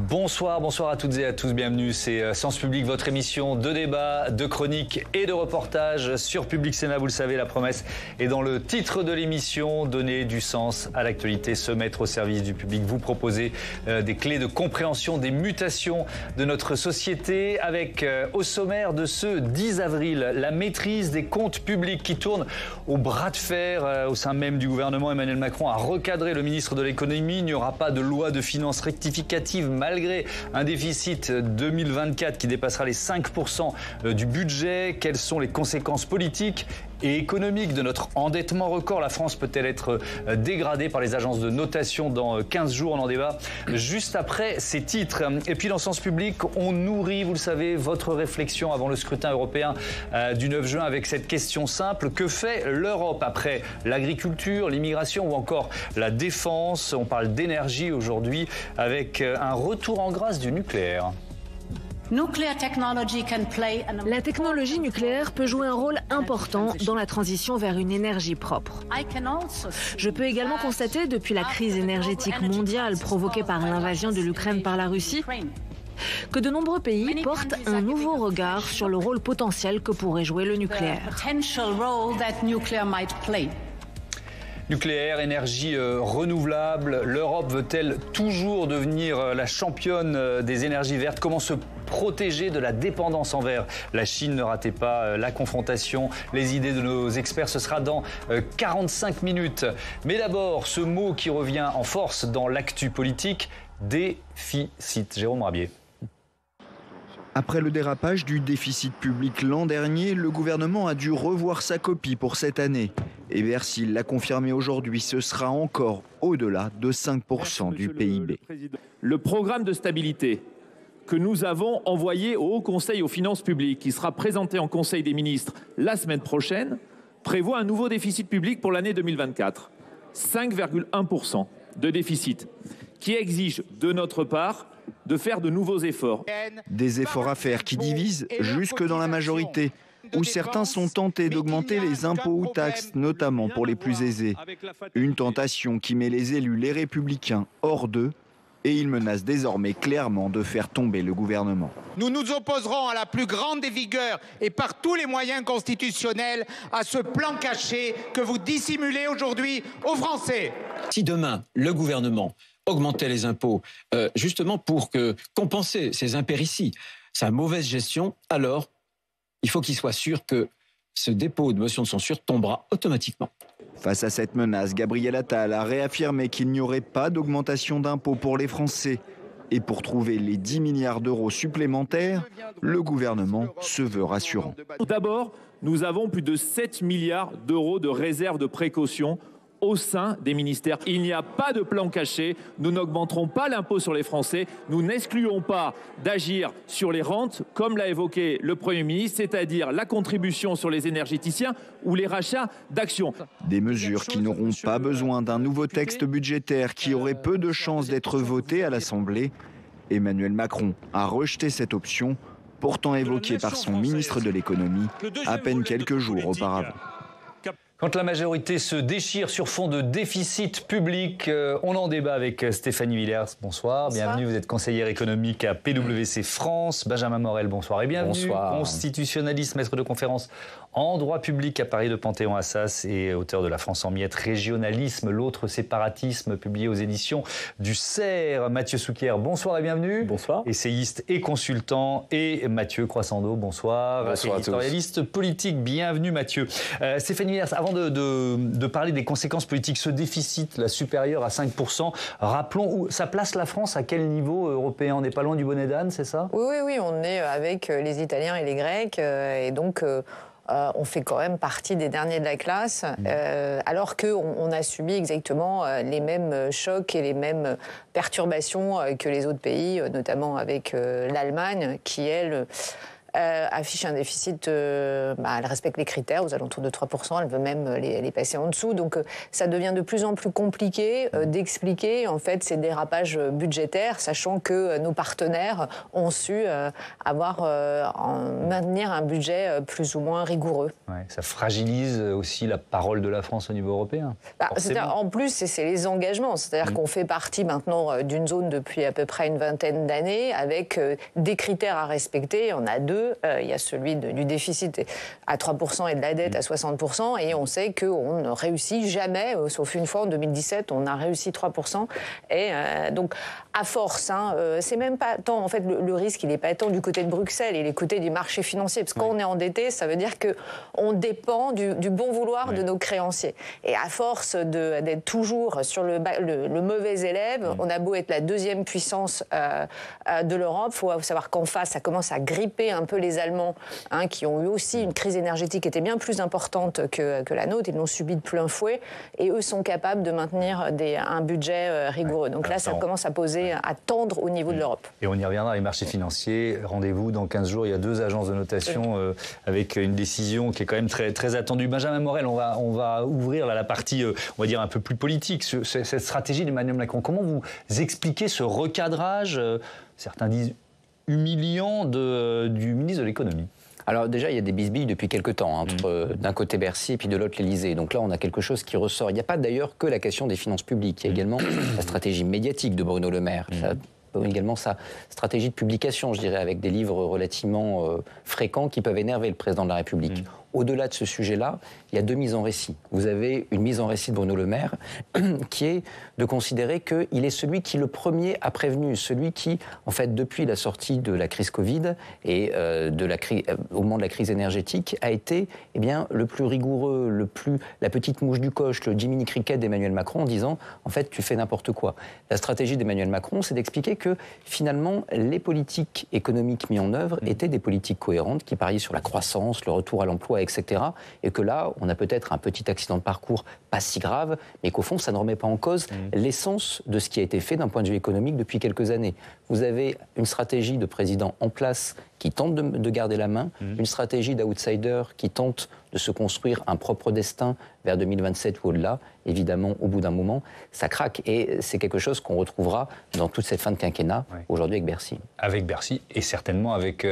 Bonsoir à toutes et à tous, bienvenue, c'est Sens Public, votre émission de débat, de chronique et de reportage sur Public Sénat. Vous le savez, la promesse est dans le titre de l'émission, donner du sens à l'actualité, se mettre au service du public, vous proposer des clés de compréhension des mutations de notre société avec au sommaire de ce 10 avril, la maîtrise des comptes publics qui tourne au bras de fer au sein même du gouvernement. Emmanuel Macron a recadré le ministre de l'économie, il n'y aura pas de loi de finances rectificative malgré un déficit 2024 qui dépassera les 5% du budget. Quelles sont les conséquences politiques et économiques de notre endettement record? La France peut-elle être dégradée par les agences de notation dans 15 jours? On en débat juste après ces titres. Et puis dans Sens Public, on nourrit, vous le savez, votre réflexion avant le scrutin européen du 9 juin avec cette question simple. Que fait l'Europe après l'agriculture, l'immigration ou encore la défense? On parle d'énergie aujourd'hui avec un retour en grâce du nucléaire. La technologie nucléaire peut jouer un rôle important dans la transition vers une énergie propre. Je peux également constater, depuis la crise énergétique mondiale provoquée par l'invasion de l'Ukraine par la Russie, que de nombreux pays portent un nouveau regard sur le rôle potentiel que pourrait jouer le nucléaire. Nucléaire, énergie renouvelable, l'Europe veut-elle toujours devenir la championne des énergies vertes? Comment se protéger de la dépendance envers la Chine? Ne ratez pas la confrontation, les idées de nos experts, ce sera dans 45 minutes. Mais d'abord, ce mot qui revient en force dans l'actu politique, déficit. Jérôme Rabier. Après le dérapage du déficit public l'an dernier, le gouvernement a dû revoir sa copie pour cette année. Et Bercy l'a confirmé aujourd'hui, ce sera encore au-delà de 5% du PIB. Le programme de stabilité que nous avons envoyé au Haut Conseil aux finances publiques, qui sera présenté en Conseil des ministres la semaine prochaine, prévoit un nouveau déficit public pour l'année 2024. 5,1% de déficit, qui exige de notre part de faire de nouveaux efforts. Des efforts à faire qui divisent jusque dans la majorité, où certains sont tentés d'augmenter les impôts ou taxes, notamment pour les plus aisés. Une tentation qui met les élus, les Républicains, hors d'eux, et ils menacent désormais clairement de faire tomber le gouvernement. Nous nous opposerons à la plus grande des vigueurs et par tous les moyens constitutionnels à ce plan caché que vous dissimulez aujourd'hui aux Français. Si demain, le gouvernement augmentait les impôts justement pour compenser ces impérities, sa mauvaise gestion, alors il faut qu'il soit sûr que ce dépôt de motion de censure tombera automatiquement. Face à cette menace, Gabriel Attal a réaffirmé qu'il n'y aurait pas d'augmentation d'impôts pour les Français. Et pour trouver les 10 milliards d'euros supplémentaires, le gouvernement se veut rassurant. D'abord, nous avons plus de 7 milliards d'euros de réserve de précaution au sein des ministères. Il n'y a pas de plan caché, nous n'augmenterons pas l'impôt sur les Français, nous n'excluons pas d'agir sur les rentes, comme l'a évoqué le Premier ministre, c'est-à-dire la contribution sur les énergéticiens ou les rachats d'actions. Des mesures qui n'auront pas besoin d'un nouveau texte budgétaire qui aurait peu de chances d'être voté à l'Assemblée. Emmanuel Macron a rejeté cette option, pourtant évoquée par son ministre de l'économie à peine quelques jours auparavant. Quand la majorité se déchire sur fond de déficit public, on en débat avec Stéphanie Villers. Bonsoir, bienvenue. Vous êtes conseillère économique à PwC France. Benjamin Morel, bonsoir et bienvenue. Bonsoir. Constitutionnaliste, maître de conférence en droit public à Paris de Panthéon-Assas et auteur de La France en miettes, régionalisme, l'autre séparatisme, publié aux éditions du CERF. Mathieu Souquier, bonsoir et bienvenue. Bonsoir. Essayiste et consultant. Et Mathieu Croissando, bonsoir. Bonsoir à tous. Éditorialiste politique, bienvenue Mathieu. Stéphanie Villers, avant de parler des conséquences politiques, ce déficit là, supérieur à 5%, rappelons où ça place la France à quel niveau européen? On n'est pas loin du bonnet d'âne, c'est ça? Oui, on est avec les Italiens et les Grecs, et donc on fait quand même partie des derniers de la classe, alors qu'on a subi exactement les mêmes chocs et les mêmes perturbations que les autres pays, notamment avec l'Allemagne, qui, elle, affiche un déficit, elle respecte les critères aux alentours de 3%, elle veut même les passer en dessous. Donc ça devient de plus en plus compliqué d'expliquer en fait ces dérapages budgétaires, sachant que nos partenaires ont su maintenir un budget plus ou moins rigoureux. Ouais, ça fragilise aussi la parole de la France au niveau européen. En plus, c'est les engagements. C'est-à-dire qu'on fait partie maintenant d'une zone depuis à peu près une vingtaine d'années avec des critères à respecter. On a deux. Il y a celui du déficit à 3% et de la dette à 60%. Et on sait qu'on ne réussit jamais, sauf une fois en 2017, on a réussi 3%. Et donc, à force, c'est même pas tant, en fait, le risque, il n'est pas tant du côté de Bruxelles, il est côté du marché financier. Parce que quand on est endetté, ça veut dire qu'on dépend du bon vouloir de nos créanciers. Et à force d'être toujours sur le mauvais élève, on a beau être la deuxième puissance de l'Europe, il faut savoir qu'en face, ça commence à gripper un peu les Allemands, qui ont eu aussi une crise énergétique qui était bien plus importante que la nôtre. Ils l'ont subi de plein fouet. Et eux sont capables de maintenir un budget rigoureux. Donc là, ça commence à tendre au niveau de l'Europe. Et on y reviendra, les marchés financiers. Rendez-vous dans 15 jours. Il y a 2 agences de notation avec une décision qui est quand même très, très attendue. Benjamin Morel, on va ouvrir la partie, on va dire, un peu plus politique. Cette stratégie d'Emmanuel Macron, comment vous expliquez ce recadrage, certains disent humiliant, du ministre de l'économie? Alors déjà, il y a des bisbilles depuis quelques temps, entre d'un côté Bercy et puis de l'autre l'Élysée. Donc là, on a quelque chose qui ressort. Il n'y a pas d'ailleurs que la question des finances publiques. Il y a également la stratégie médiatique de Bruno Le Maire. Également sa stratégie de publication, je dirais, avec des livres relativement fréquents qui peuvent énerver le président de la République. Au-delà de ce sujet-là, il y a 2 mises en récit. Vous avez une mise en récit de Bruno Le Maire qui est de considérer qu'il est celui qui le premier a prévenu, celui qui, en fait, depuis la sortie de la crise Covid et au moment de la crise énergétique, a été le plus rigoureux, la petite mouche du coche, le Jiminy Cricket d'Emmanuel Macron en disant, en fait, tu fais n'importe quoi. La stratégie d'Emmanuel Macron, c'est d'expliquer que, finalement, les politiques économiques mises en œuvre étaient des politiques cohérentes qui pariaient sur la croissance, le retour à l'emploi, etc. Et que là, on a peut-être un petit accident de parcours pas si grave, mais qu'au fond, ça ne remet pas en cause l'essence de ce qui a été fait d'un point de vue économique depuis quelques années. Vous avez une stratégie de président en place qui tente de garder la main, une stratégie d'outsider qui tente de se construire un propre destin vers 2027 ou au-delà. Évidemment, au bout d'un moment, ça craque. Et c'est quelque chose qu'on retrouvera dans toute cette fin de quinquennat, aujourd'hui avec Bercy. Avec Bercy et certainement avec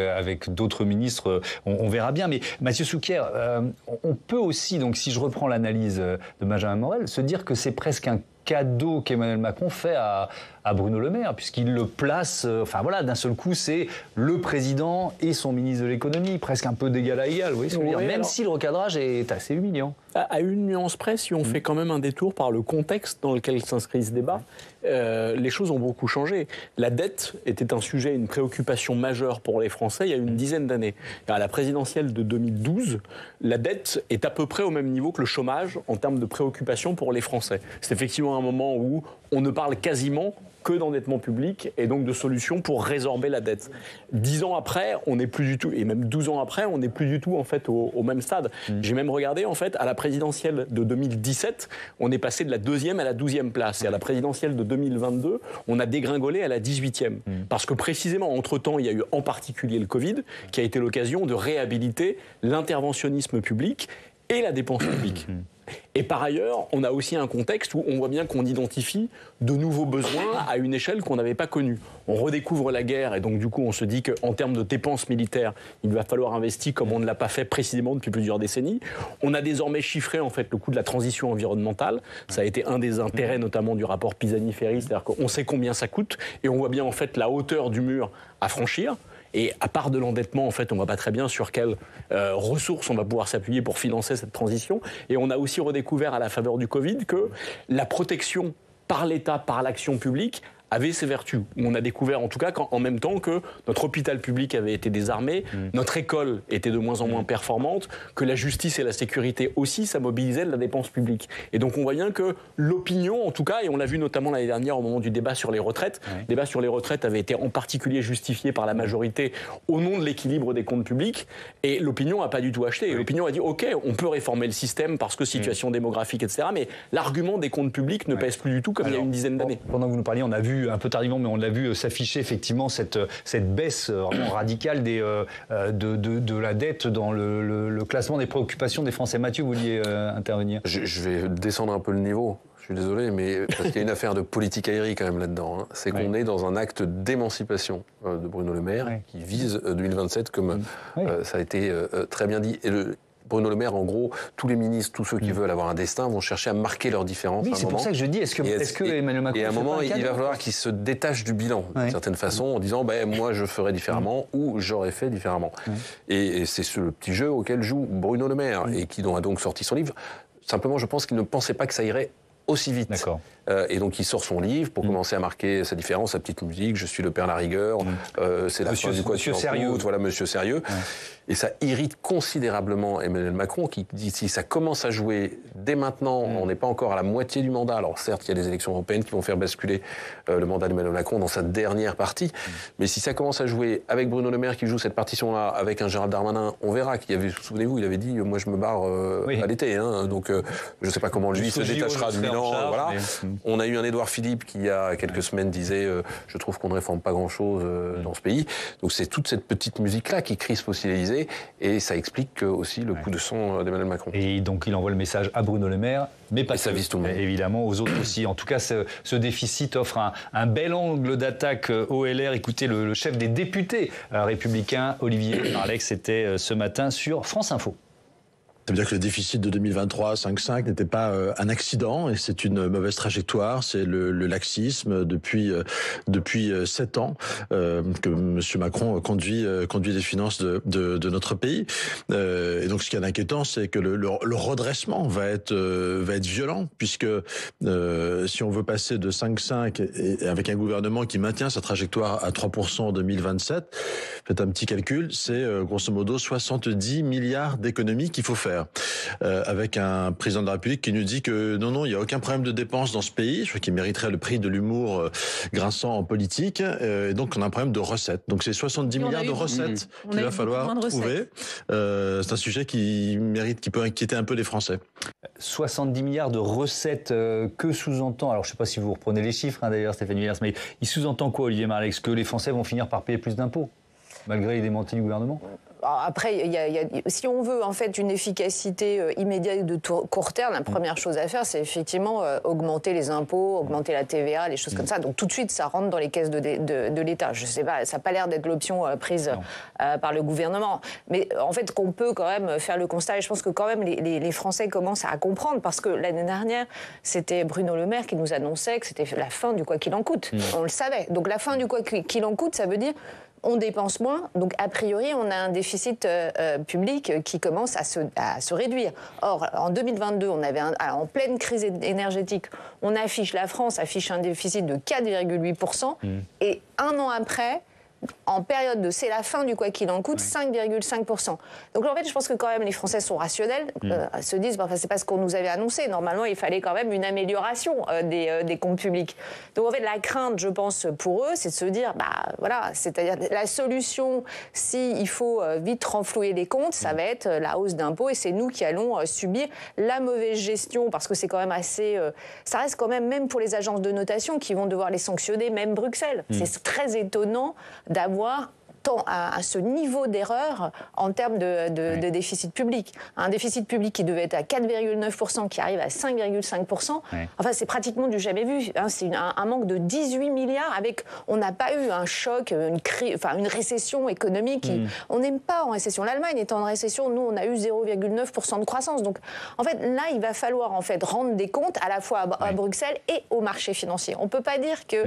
d'autres ministres, on verra bien. Mais Mathieu Souquier, on peut aussi, donc si je reprends l'analyse de Benjamin Morel, se dire que c'est presque un cadeau qu'Emmanuel Macron fait à Bruno Le Maire, puisqu'il le place, d'un seul coup, c'est le président et son ministre de l'économie, presque un peu d'égal à égal, vous voyez ce que je veux dire, même si le recadrage est assez humiliant. À une nuance près, si on fait quand même un détour par le contexte dans lequel s'inscrit ce débat, les choses ont beaucoup changé. La dette était un sujet, une préoccupation majeure pour les Français il y a une dizaine d'années. À la présidentielle de 2012, la dette est à peu près au même niveau que le chômage en termes de préoccupation pour les Français. C'est effectivement un moment où on ne parle quasiment que d'endettement public et donc de solutions pour résorber la dette. 10 ans après, on n'est plus du tout, et même 12 ans après, on n'est plus du tout en fait au même stade. J'ai même regardé en fait à la présidentielle de 2017, on est passé de la 2e à la 12e place. Et à la présidentielle de 2022, on a dégringolé à la 18e. Parce que précisément, entre-temps, il y a eu en particulier le Covid, qui a été l'occasion de réhabiliter l'interventionnisme public et la dépense publique. Et par ailleurs, on a aussi un contexte où on voit bien qu'on identifie de nouveaux besoins à une échelle qu'on n'avait pas connue. On redécouvre la guerre et donc du coup on se dit qu'en termes de dépenses militaires, il va falloir investir comme on ne l'a pas fait précisément depuis plusieurs décennies. On a désormais chiffré en fait le coût de la transition environnementale. Ça a été un des intérêts notamment du rapport Pisani-Ferry, c'est-à-dire qu'on sait combien ça coûte et on voit bien en fait la hauteur du mur à franchir. Et à part de l'endettement, en fait, on ne voit pas très bien sur quelles ressources on va pouvoir s'appuyer pour financer cette transition. Et on a aussi redécouvert à la faveur du Covid que la protection par l'État, par l'action publique, avait ses vertus. On a découvert en tout cas qu'en même temps que notre hôpital public avait été désarmé, notre école était de moins en moins performante, que la justice et la sécurité aussi, ça mobilisait de la dépense publique. Et donc on voit bien que l'opinion, en tout cas, et on l'a vu notamment l'année dernière au moment du débat sur les retraites, le débat sur les retraites avait été en particulier justifié par la majorité au nom de l'équilibre des comptes publics, et l'opinion n'a pas du tout acheté. Et l'opinion a dit, ok, on peut réformer le système parce que situation démographique, etc., mais l'argument des comptes publics ne pèse plus du tout comme il y a une dizaine d'années. Pendant que vous nous parliez, on a vu vu un peu tardivement, mais on l'a vu s'afficher effectivement cette baisse vraiment radicale de la dette dans le classement des préoccupations des Français. Mathieu, vous vouliez intervenir? Je vais descendre un peu le niveau. Je suis désolé, mais parce qu'il y a une affaire de politique aérienne quand même là-dedans. Hein. C'est qu'on est dans un acte d'émancipation de Bruno Le Maire qui vise 2027, comme ça a été très bien dit. Et Bruno Le Maire, en gros, tous les ministres, tous ceux qui veulent avoir un destin, vont chercher à marquer leur différence. Oui, c'est pour ça que je dis, est-ce que Emmanuel Macron... Et à un moment, il va falloir qu'il se détache du bilan, d'une certaine façon, en disant moi, je ferai différemment ou j'aurais fait différemment. Et c'est ce petit jeu auquel joue Bruno Le Maire et qui a donc sorti son livre. Simplement, je pense qu'il ne pensait pas que ça irait aussi vite. D'accord. Et donc il sort son livre pour commencer à marquer sa différence, sa petite musique, je suis le père la rigueur, c'est la fin du quoi tu sérieux. Voilà, monsieur sérieux. Et ça irrite considérablement Emmanuel Macron qui dit si ça commence à jouer dès maintenant, on n'est pas encore à la moitié du mandat. Alors certes, il y a des élections européennes qui vont faire basculer le mandat d'Emmanuel Macron dans sa dernière partie. Mais si ça commence à jouer avec Bruno Le Maire qui joue cette partition-là, avec un Gérald Darmanin, on verra qu'il y avait, souvenez-vous, il avait dit moi je me barre à l'été. Hein, donc je ne sais pas comment lui se détachera de Milan. Voilà. On a eu un Édouard Philippe qui, il y a quelques semaines, disait je trouve qu'on ne réforme pas grand-chose dans ce pays. Donc c'est toute cette petite musique-là qui crispe aussi l'Élysée et ça explique aussi le coup de sang d'Emmanuel Macron. Et donc il envoie le message à Bruno Le Maire, mais pas ça vise tout le monde. Évidemment, aux autres aussi. En tout cas, ce déficit offre un bel angle d'attaque au LR. Écoutez, le chef des députés républicains, Olivier Marleix, était ce matin sur France Info. Ça veut dire que le déficit de 2023, 5,5, n'était pas un accident et c'est une mauvaise trajectoire. C'est le laxisme depuis 7 ans que M. Macron conduit les finances de notre pays. Et donc, ce qui est inquiétant, c'est que le redressement va être violent puisque si on veut passer de 5,5 et avec un gouvernement qui maintient sa trajectoire à 3% en 2027, faites un petit calcul, c'est grosso modo 70 milliards d'économies qu'il faut faire. Avec un président de la République qui nous dit que non, il n'y a aucun problème de dépenses dans ce pays, je crois qu'il mériterait le prix de l'humour grinçant en politique, et donc on a un problème de recettes. Donc c'est 70 milliards de recettes qu'il va falloir trouver. C'est un sujet qui peut inquiéter un peu les Français. 70 milliards de recettes que sous-entend, alors je ne sais pas si vous reprenez les chiffres d'ailleurs Stéphanie Villers, mais il sous-entend quoi Olivier Marleix? Que les Français vont finir par payer plus d'impôts malgré les démentis du gouvernement? Après, si on veut en fait une efficacité immédiate de court terme, la première chose à faire, c'est effectivement augmenter les impôts, augmenter la TVA, les choses comme ça. Donc tout de suite, ça rentre dans les caisses de l'État. Je sais pas, ça n'a pas l'air d'être l'option prise par le gouvernement. Mais en fait, qu'on peut quand même faire le constat, et je pense que quand même les Français commencent à comprendre, parce que l'année dernière, c'était Bruno Le Maire qui nous annonçait que c'était la fin du quoi qu'il en coûte. On le savait. Donc la fin du quoi qu'il en coûte, ça veut dire on dépense moins, donc a priori on a un déficit public qui commence à se réduire. Or, en 2022, on avait en pleine crise énergétique, la France affiche un déficit de 4,8%, et un an après, en période de c'est la fin du quoi qu'il en coûte, 5,5%. Donc en fait, je pense que quand même les Français sont rationnels, se disent c'est pas ce qu'on nous avait annoncé. Normalement, il fallait quand même une amélioration des comptes publics. Donc en fait, la crainte, je pense, pour eux, c'est de se dire voilà, c'est-à-dire la solution, s'il faut vite renflouer les comptes, ça va être la hausse d'impôts et c'est nous qui allons subir la mauvaise gestion, parce que c'est quand même assez, ça reste quand même pour les agences de notation qui vont devoir les sanctionner, même Bruxelles. C'est très étonnant d'avoir à ce niveau d'erreur en termes de déficit public. Un déficit public qui devait être à 4,9%, qui arrive à 5,5%, enfin c'est pratiquement du jamais vu. C'est un manque de 18 milliards on n'a pas eu un choc, une récession économique. On n'est pas en récession. L'Allemagne est en récession, nous on a eu 0,9% de croissance. Donc en fait là il va falloir rendre des comptes à la fois à Bruxelles et au marché financier. On ne peut pas dire que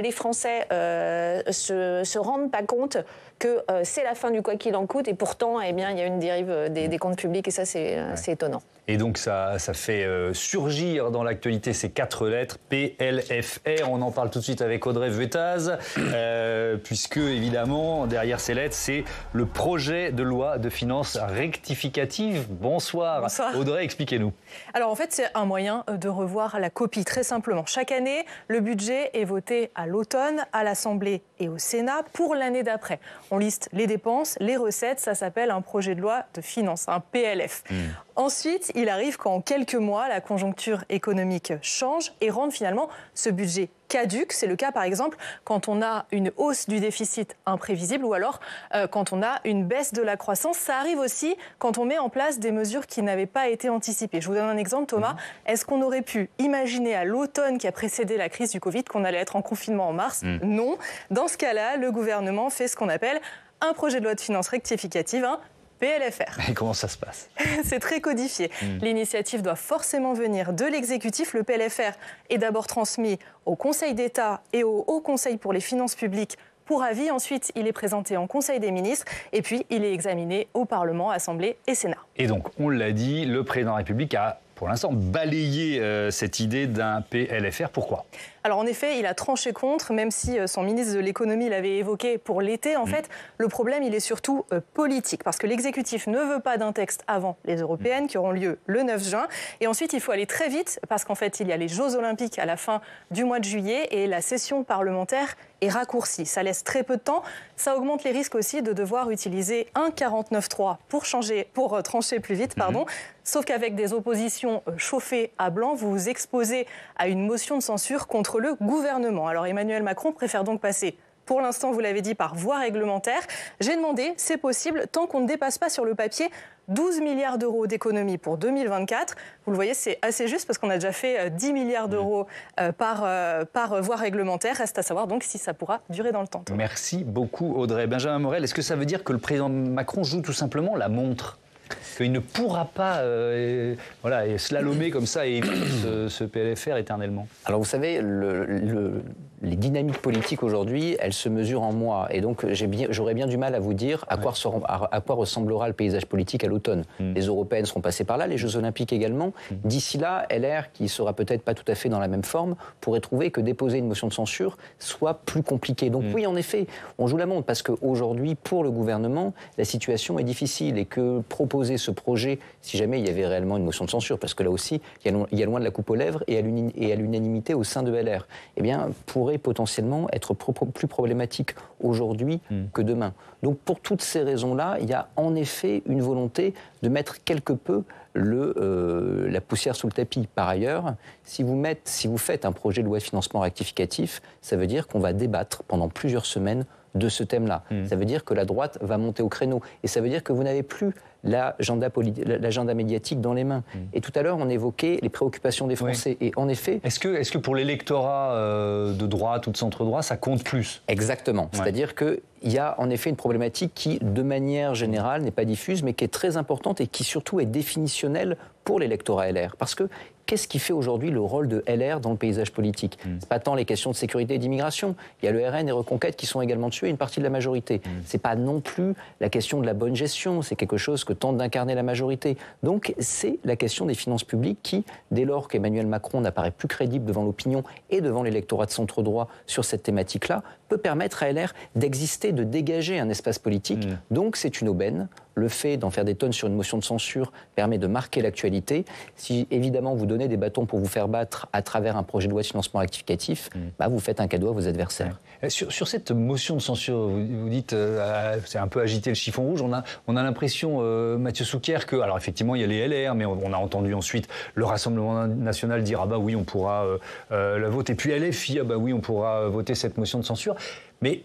les Français se rendent pas compte que c'est la fin du quoi qu'il en coûte, et pourtant il y a une dérive des comptes publics, et ça c'est étonnant. Et donc ça fait surgir dans l'actualité ces 4 lettres, PLFR. On en parle tout de suite avec Audrey Vuettaz, puisque évidemment derrière ces lettres c'est le projet de loi de finances rectificative. Bonsoir. Audrey, expliquez-nous. Alors en fait c'est un moyen de revoir la copie, très simplement. Chaque année, le budget est voté à l'automne, à l'Assemblée et au Sénat pour l'année d'après. On liste les dépenses, les recettes, ça s'appelle un projet de loi de finances, un PLF. Ensuite, il arrive qu'en quelques mois, la conjoncture économique change et rende finalement ce budget caduque. C'est le cas, par exemple, quand on a une hausse du déficit imprévisible ou alors quand on a une baisse de la croissance. Ça arrive aussi quand on met en place des mesures qui n'avaient pas été anticipées. Je vous donne un exemple, Thomas. Est-ce qu'on aurait pu imaginer à l'automne qui a précédé la crise du Covid qu'on allait être en confinement en mars? Non. Dans ce cas-là, le gouvernement fait ce qu'on appelle un projet de loi de finances rectificative, un PLFR. Et comment ça se passe? C'est très codifié. L'initiative doit forcément venir de l'exécutif. Le PLFR est d'abord transmis au Conseil d'État et au Haut Conseil pour les finances publiques pour avis. Ensuite, il est présenté en Conseil des ministres et puis il est examiné au Parlement, Assemblée et Sénat. Et donc, on l'a dit, le président de la République a pour l'instant balayé cette idée d'un PLFR. Pourquoi? Alors en effet, il a tranché contre, même si son ministre de l'économie l'avait évoqué pour l'été. En fait, le problème, il est surtout politique, parce que l'exécutif ne veut pas d'un texte avant les européennes qui auront lieu le 9 juin. Et ensuite, il faut aller très vite, parce qu'en fait, il y a les Jeux olympiques à la fin du mois de juillet et la session parlementaire est raccourcie. Ça laisse très peu de temps. Ça augmente les risques aussi de devoir utiliser un 49.3 pour trancher plus vite, Sauf qu'avec des oppositions chauffées à blanc, vous vous exposez à une motion de censure contre le gouvernement. Alors Emmanuel Macron préfère donc passer, pour l'instant, vous l'avez dit, par voie réglementaire. J'ai demandé, c'est possible, tant qu'on ne dépasse pas sur le papier 12 milliards d'euros d'économies pour 2024. Vous le voyez, c'est assez juste parce qu'on a déjà fait 10 milliards d'euros par voie réglementaire. Reste à savoir donc si ça pourra durer dans le temps. Merci beaucoup Audrey. Benjamin Morel, est-ce que ça veut dire que le président Macron joue tout simplement la montre ? Qu'il ne pourra pas slalomer comme ça et ce PLFR éternellement? Alors vous savez, les dynamiques politiques aujourd'hui, elles se mesurent en mois. Et donc j'aurais bien du mal à vous dire à quoi ressemblera le paysage politique à l'automne. Les européennes seront passées par là, les Jeux olympiques également. D'ici là, LR, qui sera peut-être pas tout à fait dans la même forme, pourrait trouver que déposer une motion de censure soit plus compliqué. Donc oui, en effet, on joue la montre parce qu'aujourd'hui, pour le gouvernement, la situation est difficile et que proposer ce projet, si jamais il y avait réellement une motion de censure, parce que là aussi, il y a loin de la coupe aux lèvres et à l'unanimité au sein de LR, eh bien, pourrait potentiellement être plus problématique aujourd'hui que demain. Donc, pour toutes ces raisons-là, il y a en effet une volonté de mettre quelque peu la poussière sous le tapis. Par ailleurs, si vous faites un projet de loi de financement rectificatif, ça veut dire qu'on va débattre pendant plusieurs semaines de ce thème-là. Ça veut dire que la droite va monter au créneau. Et ça veut dire que vous n'avez plus l'agenda médiatique dans les mains. Et tout à l'heure, on évoquait les préoccupations des Français. Et en effet... Est-ce que pour l'électorat de droite ou de centre-droit, ça compte plus? Exactement. C'est-à-dire qu'il y a en effet une problématique qui, de manière générale, n'est pas diffuse, mais qui est très importante et qui surtout est définitionnelle pour l'électorat LR. Parce que qu'est-ce qui fait aujourd'hui le rôle de LR dans le paysage politique? C'est pas tant les questions de sécurité et d'immigration. Il y a le RN et Reconquête qui sont également dessus et une partie de la majorité. C'est pas non plus la question de la bonne gestion. C'est quelque chose que tente d'incarner la majorité. Donc c'est la question des finances publiques qui, dès lors qu'Emmanuel Macron n'apparaît plus crédible devant l'opinion et devant l'électorat de centre-droit sur cette thématique-là, peut permettre à LR d'exister, de dégager un espace politique. Donc c'est une aubaine. Le fait d'en faire des tonnes sur une motion de censure permet de marquer l'actualité. Si, évidemment, vous donnez des bâtons pour vous faire battre à travers un projet de loi de financement rectificatif, vous faites un cadeau à vos adversaires. Sur cette motion de censure, vous dites, c'est un peu agiter le chiffon rouge. On a l'impression, Mathieu Souquier, que, alors effectivement, il y a les LR, mais on a entendu ensuite le Rassemblement national dire, ah bah oui, on pourra la voter. Puis LFI, ah bah oui, on pourra voter cette motion de censure. Mais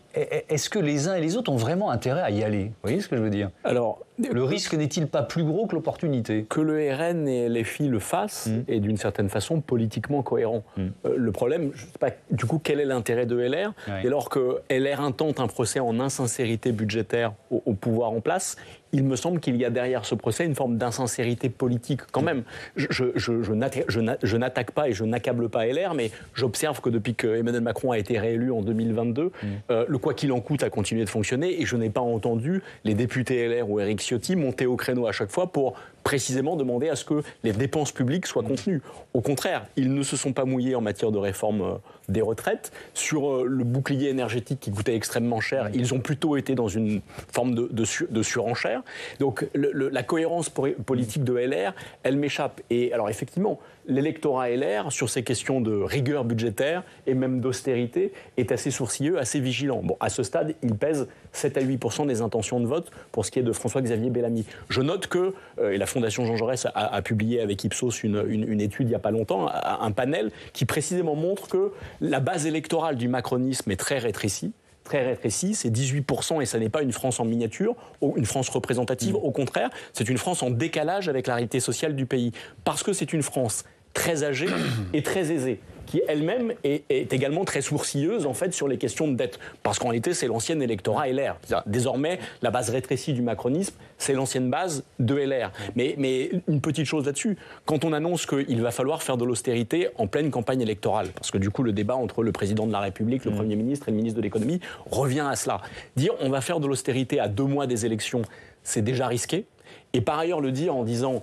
est-ce que les uns et les autres ont vraiment intérêt à y aller? Vous voyez ce que je veux dire? Alors, le risque n'est-il pas plus gros que l'opportunité? Que le RN et LFI le fassent est d'une certaine façon politiquement cohérent. Le problème, je ne sais pas du coup quel est l'intérêt de LR, dès lors que LR intente un procès en insincérité budgétaire au pouvoir en place. Il me semble qu'il y a derrière ce procès une forme d'insincérité politique quand même. Je n'attaque pas et je n'accable pas LR, mais j'observe que depuis que Emmanuel Macron a été réélu en 2022, le quoi qu'il en coûte a continué de fonctionner et je n'ai pas entendu les députés LR ou Éric Ciotti monter au créneau à chaque fois pour précisément demander à ce que les dépenses publiques soient contenues. Au contraire, ils ne se sont pas mouillés en matière de réforme des retraites. Sur le bouclier énergétique qui coûtait extrêmement cher, ils ont plutôt été dans une forme de surenchère. Donc la cohérence politique de LR, elle m'échappe. Et alors effectivement, l'électorat LR, sur ces questions de rigueur budgétaire et même d'austérité, est assez sourcilleux, assez vigilant. Bon, à ce stade, il pèse 7 à 8% des intentions de vote pour ce qui est de François-Xavier Bellamy. Je note que, et la Fondation Jean Jaurès a publié avec Ipsos une étude il n'y a pas longtemps, un panel qui précisément montre que la base électorale du macronisme est très rétrécie. Très rétrécie, c'est 18% et ça n'est pas une France en miniature, ou une France représentative, au contraire, c'est une France en décalage avec la réalité sociale du pays. Parce que c'est une France très âgée et très aisée, qui elle-même est également très sourcilleuse en fait sur les questions de dette. Parce qu'en réalité, c'est l'ancien électorat LR. Désormais, la base rétrécie du macronisme, c'est l'ancienne base de LR. Mais une petite chose là-dessus, quand on annonce qu'il va falloir faire de l'austérité en pleine campagne électorale, parce que du coup, le débat entre le président de la République, le Premier ministre et le ministre de l'économie revient à cela. Dire on va faire de l'austérité à 2 mois des élections, c'est déjà risqué. Et par ailleurs, le dire en disant...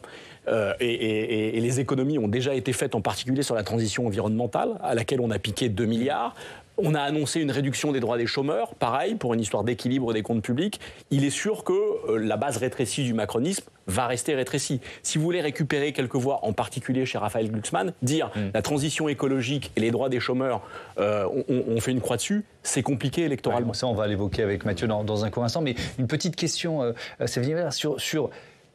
et les économies ont déjà été faites, en particulier sur la transition environnementale, à laquelle on a piqué 2 milliards. On a annoncé une réduction des droits des chômeurs, pareil, pour une histoire d'équilibre des comptes publics. Il est sûr que la base rétrécie du macronisme va rester rétrécie. Si vous voulez récupérer quelques voix, en particulier chez Raphaël Glucksmann, dire la transition écologique et les droits des chômeurs, on fait une croix dessus, c'est compliqué électoralement. Ouais, ça, on va l'évoquer avec Mathieu dans un court instant. Mais une petite question, sur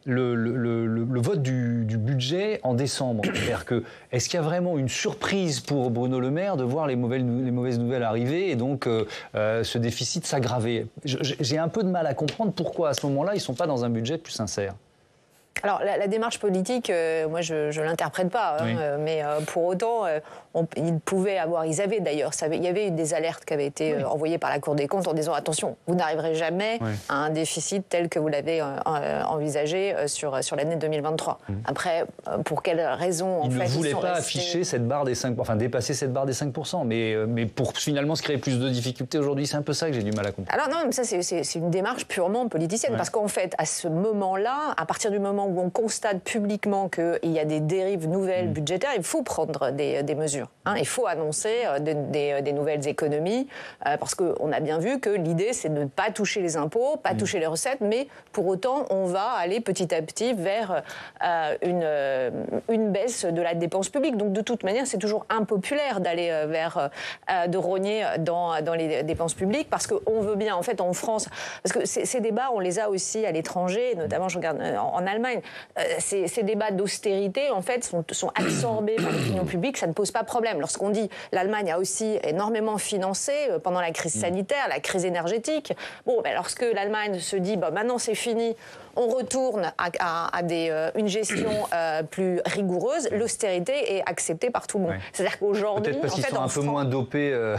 le vote du budget en décembre. C'est-à-dire que, est-ce qu'il y a vraiment une surprise pour Bruno Le Maire de voir les mauvaises nouvelles arriver et donc ce déficit s'aggraver? J'ai un peu de mal à comprendre pourquoi à ce moment-là ils ne sont pas dans un budget plus sincère. Alors la démarche politique, moi je ne l'interprète pas, hein, oui. Mais pour autant, ils avaient d'ailleurs, il y avait eu des alertes qui avaient été envoyées par la Cour des comptes en disant attention, vous n'arriverez jamais à un déficit tel que vous l'avez envisagé sur l'année 2023. Après, pour quelles raisons ils ne voulaient pas afficher cette barre des 5%, enfin dépasser cette barre des 5%, mais pour finalement se créer plus de difficultés aujourd'hui, c'est un peu ça que j'ai du mal à comprendre. Alors non, mais ça c'est une démarche purement politicienne, parce qu'en fait, à ce moment-là, à partir du moment où on constate publiquement qu'il y a des dérives nouvelles budgétaires, il faut prendre des mesures. Hein. Il faut annoncer des nouvelles économies, parce qu'on a bien vu que l'idée, c'est de ne pas toucher les impôts, pas toucher les recettes, mais pour autant, on va aller petit à petit vers une baisse de la dépense publique. Donc de toute manière, c'est toujours impopulaire d'aller de rogner dans les dépenses publiques, parce qu'on veut bien, en fait, en France, parce que ces débats, on les a aussi à l'étranger, notamment, je regarde en Allemagne, ces débats d'austérité, en fait, sont absorbés par l'opinion publique, ça ne pose pas de problème. Lorsqu'on dit l'Allemagne a aussi énormément financé pendant la crise sanitaire, la crise énergétique, bon, ben, lorsque l'Allemagne se dit maintenant c'est fini, on retourne à une gestion plus rigoureuse, l'austérité est acceptée par tout le monde. C'est-à-dire qu'aujourd'hui, peut-être parce qu'ils sont un peu moins dopés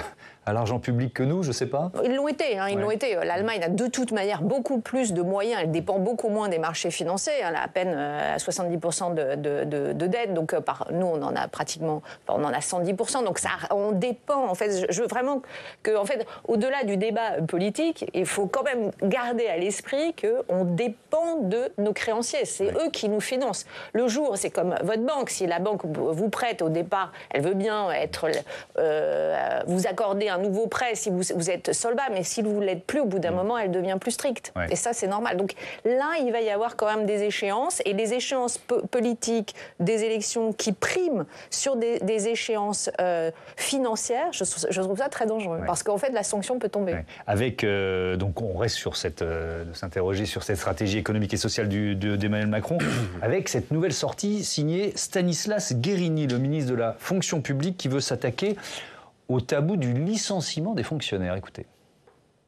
à l'argent public que nous, je ne sais pas. Ils l'ont été, ils l'ont été. L'Allemagne a de toute manière beaucoup plus de moyens, elle dépend beaucoup moins des marchés financiers, elle a à peine 70% de dette, donc nous on en a pratiquement, on en a 110%, donc ça, on dépend, en fait, je veux vraiment que, en fait, au-delà du débat politique, il faut quand même garder à l'esprit qu'on dépend de nos créanciers, c'est eux qui nous financent. Le jour, c'est comme votre banque, si la banque vous prête au départ, elle veut bien vous accorder un nouveau prêt si vous êtes solvable, mais si vous ne l'êtes plus, au bout d'un moment, elle devient plus stricte. Et ça, c'est normal. Donc là, il va y avoir quand même des échéances, et les échéances politiques des élections qui priment sur des échéances financières, je trouve ça très dangereux, parce qu'en fait, la sanction peut tomber. Avec, donc on reste sur de s'interroger sur cette stratégie économique et sociale d'Emmanuel Macron, avec cette nouvelle sortie signée Stanislas Guerini, le ministre de la fonction publique, qui veut s'attaquer au tabou du licenciement des fonctionnaires. Écoutez.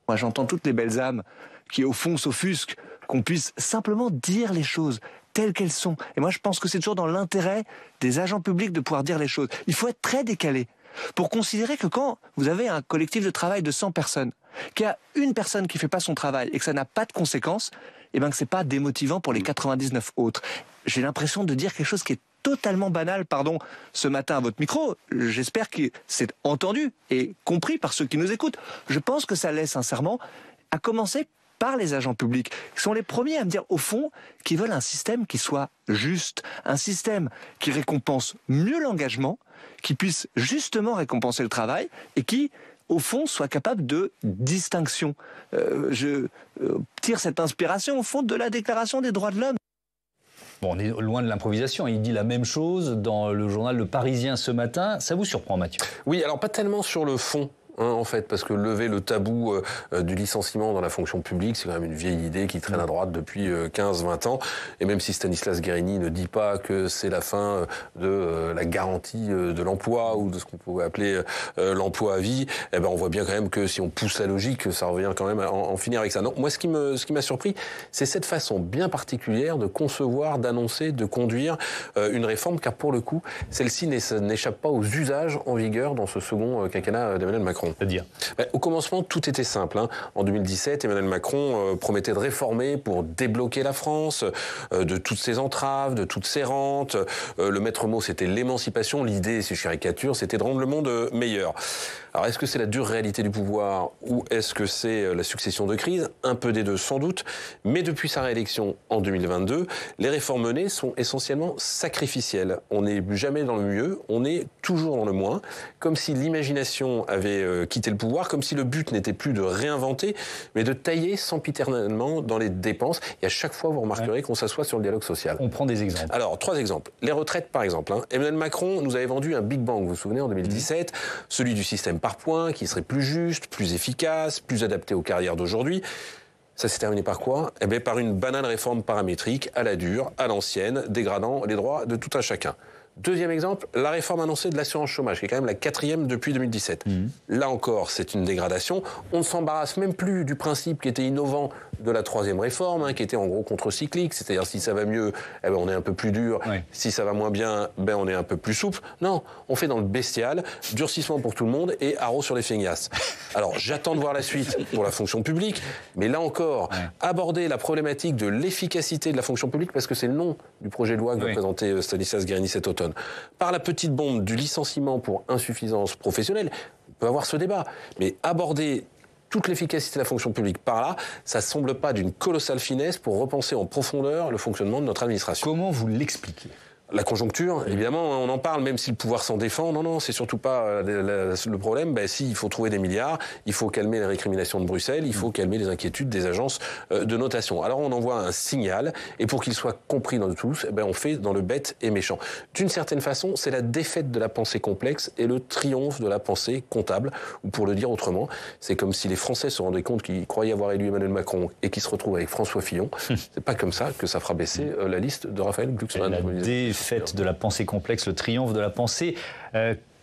Moi, j'entends toutes les belles âmes qui, au fond, s'offusquent qu'on puisse simplement dire les choses telles qu'elles sont. Et moi, je pense que c'est toujours dans l'intérêt des agents publics de pouvoir dire les choses. Il faut être très décalé pour considérer que quand vous avez un collectif de travail de 100 personnes, qu'il y a une personne qui ne fait pas son travail et que ça n'a pas de conséquences, eh bien que ce n'est pas démotivant pour les 99 autres. J'ai l'impression de dire quelque chose qui est totalement banal, pardon, ce matin à votre micro. J'espère que c'est entendu et compris par ceux qui nous écoutent. Je pense que ça laisse sincèrement, à commencer par les agents publics, qui sont les premiers à me dire, au fond, qu'ils veulent un système qui soit juste, un système qui récompense mieux l'engagement, qui puisse justement récompenser le travail et qui, au fond, soit capable de distinction. Je tire cette inspiration, au fond, de la Déclaration des droits de l'homme. Bon, on est loin de l'improvisation. Il dit la même chose dans le journal Le Parisien ce matin. Ça vous surprend, Mathieu? Oui, alors pas tellement sur le fond. en fait, parce que lever le tabou du licenciement dans la fonction publique, c'est quand même une vieille idée qui traîne à droite depuis 15-20 ans. Et même si Stanislas Guerini ne dit pas que c'est la fin de la garantie de l'emploi ou de ce qu'on pourrait appeler l'emploi à vie, eh ben on voit bien quand même que si on pousse la logique, ça revient quand même à en finir avec ça. Non, moi, ce qui m'a surpris, c'est cette façon bien particulière de concevoir, d'annoncer, de conduire une réforme, car pour le coup, celle-ci n'échappe pas aux usages en vigueur dans ce second quinquennat d'Emmanuel Macron. C'est-à-dire au commencement, tout était simple. En 2017, Emmanuel Macron promettait de réformer pour débloquer la France de toutes ses entraves, de toutes ses rentes. Le maître mot, c'était l'émancipation. L'idée, si je caricature, c'était de rendre le monde meilleur. Alors, est-ce que c'est la dure réalité du pouvoir ou est-ce que c'est la succession de crises? Un peu des deux, sans doute. Mais depuis sa réélection en 2022, les réformes menées sont essentiellement sacrificielles. On n'est jamais dans le mieux, on est toujours dans le moins, comme si l'imagination avait quitté le pouvoir, comme si le but n'était plus de réinventer, mais de tailler sempiternellement dans les dépenses. Et à chaque fois, vous remarquerez qu'on s'assoit sur le dialogue social. On prend des exemples. Alors, 3 exemples. Les retraites, par exemple. Emmanuel Macron nous avait vendu un Big Bang, vous vous souvenez, en 2017, celui du système par points, qui serait plus juste, plus efficace, plus adapté aux carrières d'aujourd'hui. Ça s'est terminé par quoi? Eh bien, par une banale réforme paramétrique, à la dure, à l'ancienne, dégradant les droits de tout un chacun. Deuxième exemple, la réforme annoncée de l'assurance chômage, qui est quand même la 4e depuis 2017. Là encore, c'est une dégradation. On ne s'embarrasse même plus du principe qui était innovant de la 3e réforme, qui était en gros contre-cyclique, c'est-à-dire si ça va mieux, eh ben on est un peu plus dur, si ça va moins bien, ben on est un peu plus souple. Non, on fait dans le bestial, durcissement pour tout le monde et haro sur les feignasses. Alors j'attends de voir la suite pour la fonction publique, mais là encore, aborder la problématique de l'efficacité de la fonction publique, parce que c'est le nom du projet de loi que va présenter Stanislas Guerini cet automne, par la petite bombe du licenciement pour insuffisance professionnelle, on peut avoir ce débat, mais aborder toute l'efficacité de la fonction publique par là, ça ne semble pas d'une colossale finesse pour repenser en profondeur le fonctionnement de notre administration. Comment vous l'expliquez ? La conjoncture, évidemment, on en parle, même si le pouvoir s'en défend. Non, c'est surtout pas le problème. Si, il faut trouver des milliards, il faut calmer les récriminations de Bruxelles, il faut calmer les inquiétudes des agences de notation. Alors on envoie un signal, et pour qu'il soit compris dans tous, on fait dans le bête et méchant. D'une certaine façon, c'est la défaite de la pensée complexe et le triomphe de la pensée comptable. Ou pour le dire autrement, c'est comme si les Français se rendaient compte qu'ils croyaient avoir élu Emmanuel Macron et qu'ils se retrouvent avec François Fillon. C'est pas comme ça que ça fera baisser la liste de Raphaël Glucksmann. Fait de la pensée complexe, le triomphe de la pensée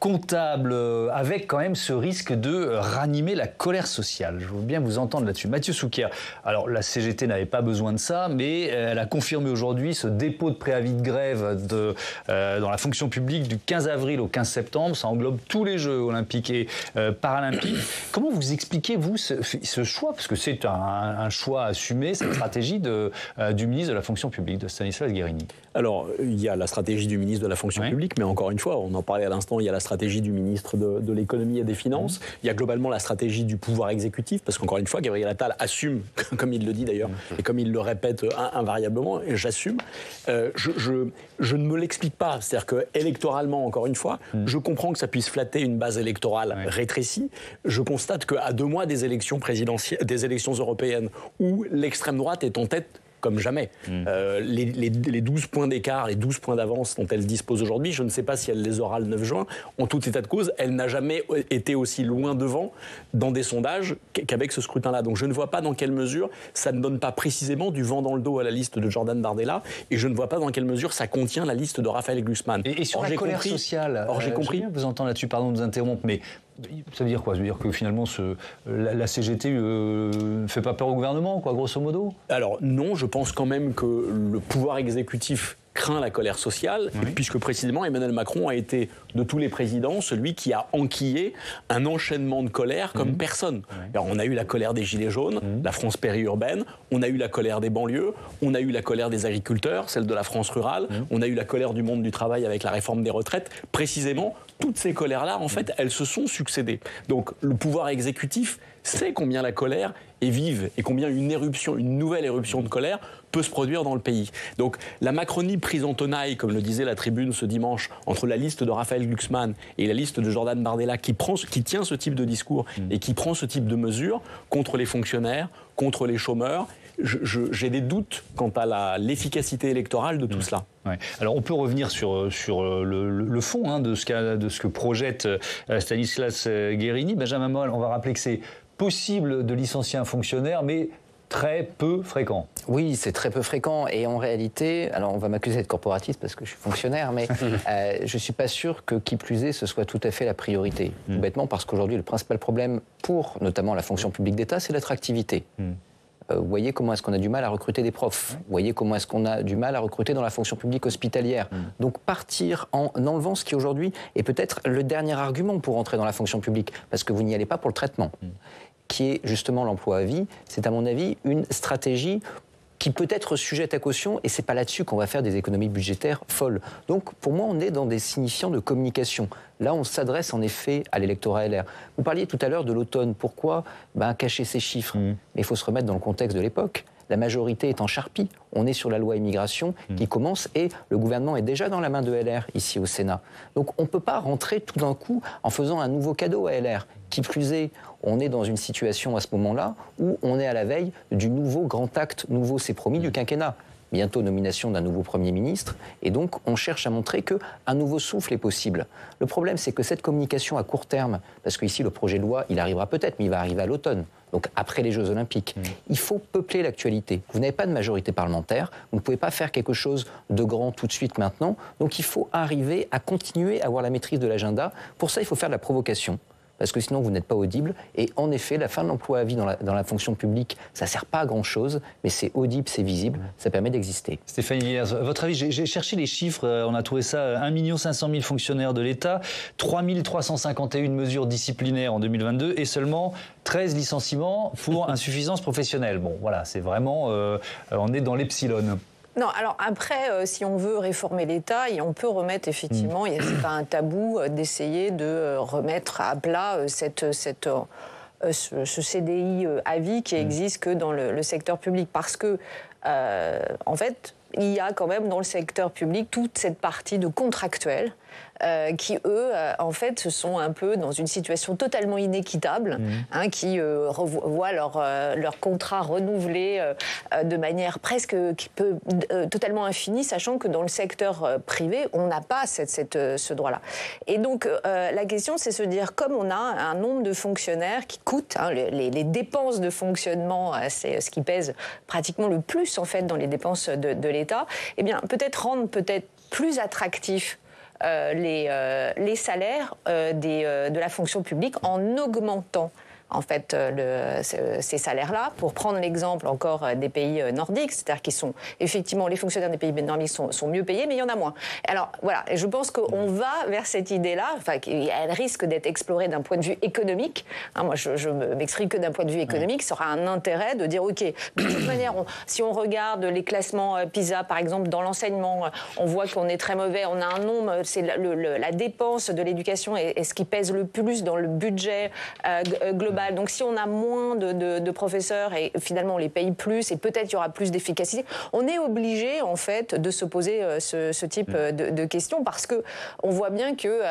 comptable, avec quand même ce risque de ranimer la colère sociale. Je veux bien vous entendre là-dessus. Mathieu Souquier, alors la CGT n'avait pas besoin de ça, mais elle a confirmé aujourd'hui ce dépôt de préavis de grève dans la fonction publique du 15 avril au 15 septembre. Ça englobe tous les Jeux olympiques et paralympiques. Comment vous expliquez, vous, ce choix? Parce que c'est un choix assumé, cette stratégie du ministre de la fonction publique, de Stanislas Guerini. Alors, il y a la stratégie du ministre de la fonction publique, mais encore une fois, on en parlait à l'instant, il y a la stratégie du ministre de l'économie et des finances, il y a globalement la stratégie du pouvoir exécutif, parce qu'encore une fois, Gabriel Attal assume, comme il le dit d'ailleurs, et comme il le répète invariablement, et j'assume, je ne me l'explique pas. C'est-à-dire que électoralement, encore une fois, je comprends que ça puisse flatter une base électorale rétrécie. Je constate qu'à 2 mois des élections présidentielles, des élections européennes, où l'extrême droite est en tête comme jamais. Les 12 points d'écart, les 12 points d'avance dont elle dispose aujourd'hui, je ne sais pas si elle les aura le 9 juin. En tout état de cause, elle n'a jamais été aussi loin devant dans des sondages qu'avec ce scrutin-là. Donc je ne vois pas dans quelle mesure ça ne donne pas précisément du vent dans le dos à la liste de Jordan Bardella, et je ne vois pas dans quelle mesure ça contient la liste de Raphaël Glucksmann. Et sur la colère sociale, j'ai compris. Je vous entends là-dessus, pardon de vous interrompre, mais ça veut dire quoi? Ça veut dire que finalement la CGT ne fait pas peur au gouvernement, quoi, grosso modo? Alors non, je pense quand même que le pouvoir exécutif craint la colère sociale, puisque précisément Emmanuel Macron a été, de tous les présidents, celui qui a enquillé un enchaînement de colère comme personne. Alors, on a eu la colère des Gilets jaunes, la France périurbaine, on a eu la colère des banlieues, on a eu la colère des agriculteurs, celle de la France rurale, on a eu la colère du monde du travail avec la réforme des retraites. Précisément, toutes ces colères-là, en fait, elles se sont succédées. Donc, le pouvoir exécutif sait combien la colère est vive et combien une nouvelle éruption de colère peut se produire dans le pays. Donc la Macronie prise en tenaille, comme le disait la Tribune ce dimanche, entre la liste de Raphaël Glucksmann et la liste de Jordan Bardella, qui tient ce type de discours et qui prend ce type de mesures contre les fonctionnaires, contre les chômeurs, j'ai des doutes quant à l'efficacité électorale de tout cela. Ouais. Alors on peut revenir sur le fond de ce que projette Stanislas Guerini. Benjamin Molle, on va rappeler que c'est possible de licencier un fonctionnaire, mais très peu fréquent. Oui, c'est très peu fréquent. Et en réalité, alors on va m'accuser d'être corporatiste parce que je suis fonctionnaire, mais je ne suis pas sûr que, qui plus est, ce soit tout à fait la priorité. Tout bêtement parce qu'aujourd'hui, le principal problème pour notamment la fonction publique d'État, c'est l'attractivité. Vous voyez comment est-ce qu'on a du mal à recruter des profs. Vous voyez comment est-ce qu'on a du mal à recruter dans la fonction publique hospitalière. Donc partir en enlevant ce qui aujourd'hui est peut-être le dernier argument pour entrer dans la fonction publique, parce que vous n'y allez pas pour le traitement. Qui est justement l'emploi à vie, c'est à mon avis une stratégie qui peut être sujette à caution, et c'est pas là-dessus qu'on va faire des économies budgétaires folles. Donc pour moi, on est dans des signifiants de communication. Là, on s'adresse en effet à l'électorat LR. Vous parliez tout à l'heure de l'automne. Pourquoi cacher ces chiffres? Mais il faut se remettre dans le contexte de l'époque. La majorité est en charpie. On est sur la loi immigration qui commence et le gouvernement est déjà dans la main de LR ici au Sénat. Donc on ne peut pas rentrer tout d'un coup en faisant un nouveau cadeau à LR. Qui plus est, on est dans une situation à ce moment-là où on est à la veille du nouveau grand acte, nouveau c'est promis, du quinquennat. Bientôt nomination d'un nouveau Premier ministre, et donc on cherche à montrer qu'un nouveau souffle est possible. Le problème, c'est que cette communication à court terme, parce qu'ici le projet de loi, il arrivera peut-être, mais il va arriver à l'automne, donc après les Jeux Olympiques, il faut peupler l'actualité. Vous n'avez pas de majorité parlementaire, vous ne pouvez pas faire quelque chose de grand tout de suite maintenant, donc il faut arriver à continuer à avoir la maîtrise de l'agenda. Pour ça, il faut faire de la provocation. Parce que sinon, vous n'êtes pas audible. Et en effet, la fin de l'emploi à vie dans la fonction publique, ça ne sert pas à grand-chose, mais c'est audible, c'est visible, ça permet d'exister. Stéphanie Villers, votre avis, j'ai cherché les chiffres, on a trouvé ça, 1 500 000 fonctionnaires de l'État, 3 351 mesures disciplinaires en 2022 et seulement 13 licenciements pour insuffisance professionnelle. Bon, voilà, c'est vraiment, on est dans l'epsilon. Non, alors après, si on veut réformer l'État, on peut remettre effectivement, c'est pas un tabou d'essayer de remettre à plat ce CDI à vie qui existe que dans le secteur public. Parce que, en fait, il y a quand même dans le secteur public toute cette partie de contractuels qui, eux, en fait, sont un peu dans une situation totalement inéquitable, qui voient leur contrat renouvelé de manière presque totalement infinie, sachant que dans le secteur privé, on n'a pas ce droit-là. Et donc, la question, c'est se dire, comme on a un nombre de fonctionnaires qui coûtent, les dépenses de fonctionnement, c'est ce qui pèse pratiquement le plus, en fait, dans les dépenses de l'État, eh bien, peut-être rendre plus attractifs les salaires de la fonction publique en augmentant en fait ces salaires-là. Pour prendre l'exemple encore des pays nordiques, c'est-à-dire qu'ils sont effectivement, les fonctionnaires des pays nordiques sont mieux payés, mais il y en a moins. Alors voilà, et je pense qu'on va vers cette idée-là, enfin, elle risque d'être explorée d'un point de vue économique. Moi, je m'exprime que d'un point de vue économique, ça aura un intérêt de dire, ok, de toute manière, si on regarde les classements PISA, par exemple, dans l'enseignement, on voit qu'on est très mauvais, on a un nombre, c'est la dépense de l'éducation est ce qui pèse le plus dans le budget global. Donc si on a moins de professeurs et finalement on les paye plus et peut-être il y aura plus d'efficacité, on est obligé en fait de se poser ce type de questions parce que on voit bien que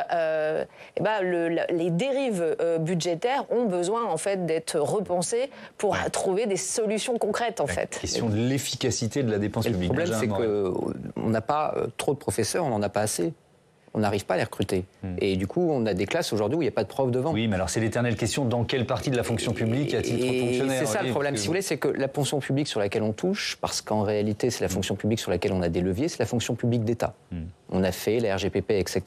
les dérives budgétaires ont besoin en fait d'être repensées pour trouver des solutions concrètes en fait. Question de l'efficacité de la dépense publique. Le problème c'est qu'on n'a pas trop de professeurs, on n'en a pas assez. On n'arrive pas à les recruter. Et du coup, on a des classes aujourd'hui où il n'y a pas de prof devant. Oui, mais alors c'est l'éternelle question, dans quelle partie de la fonction publique y a-t-il trop de fonctionnaires? C'est ça le problème, si vous voulez, c'est que la fonction publique sur laquelle on touche, parce qu'en réalité c'est la fonction publique sur laquelle on a des leviers, c'est la fonction publique d'État. On a fait la RGPP, etc.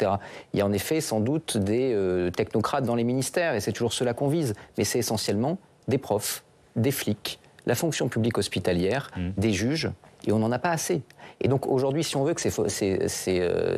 Il y a en effet sans doute des technocrates dans les ministères, et c'est toujours cela qu'on vise. Mais c'est essentiellement des profs, des flics, la fonction publique hospitalière, des juges, et on n'en a pas assez. Et donc aujourd'hui, si on veut que ces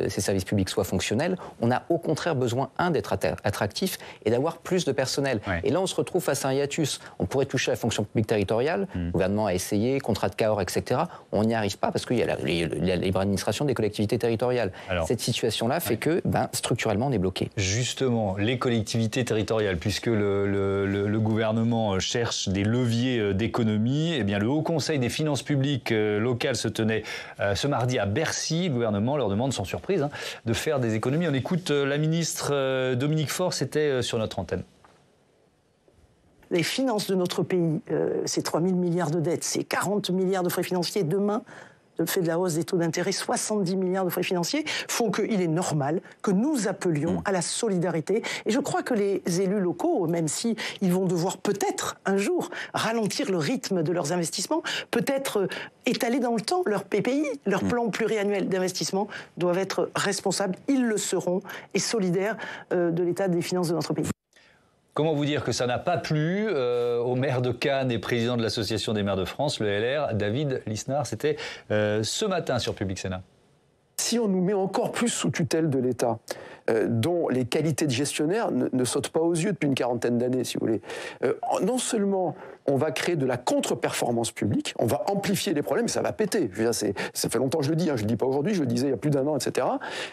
services publics soient fonctionnels, on a au contraire besoin, d'être attractif et d'avoir plus de personnel. Ouais. Et là, on se retrouve face à un hiatus. On pourrait toucher à la fonction publique territoriale, le gouvernement a essayé, contrat de Cahors, etc. On n'y arrive pas parce qu'il y a la libre administration des collectivités territoriales. Alors, cette situation-là fait que, structurellement, on est bloqué. Justement, les collectivités territoriales, puisque le gouvernement cherche des leviers d'économie, eh bien, le Haut Conseil des finances publiques locales se tenait ce mardi à Bercy. Le gouvernement leur demande, sans surprise, de faire des économies. On écoute la ministre Dominique Faure, c'était sur notre antenne. Les finances de notre pays, c'est 3 000 milliards de dettes, c'est 40 milliards de frais financiers. Demain, le fait de la hausse des taux d'intérêt, 70 milliards de frais financiers, font qu'il est normal que nous appelions à la solidarité. Et je crois que les élus locaux, même si ils vont devoir peut-être un jour ralentir le rythme de leurs investissements, peut-être étaler dans le temps leur PPI, leur plan pluriannuel d'investissement, doivent être responsables, ils le seront, et solidaires de l'état des finances de notre pays. Comment vous dire que ça n'a pas plu au maire de Cannes et président de l'Association des maires de France, le LR, David Lisnard. C'était ce matin sur Public Sénat. Si on nous met encore plus sous tutelle de l'État, dont les qualités de gestionnaire ne sautent pas aux yeux depuis une quarantaine d'années, si vous voulez, non seulement on va créer de la contre-performance publique, on va amplifier les problèmes, et ça va péter. Je veux dire, ça fait longtemps que je le dis, je ne le dis pas aujourd'hui, je le disais il y a plus d'1 an, etc.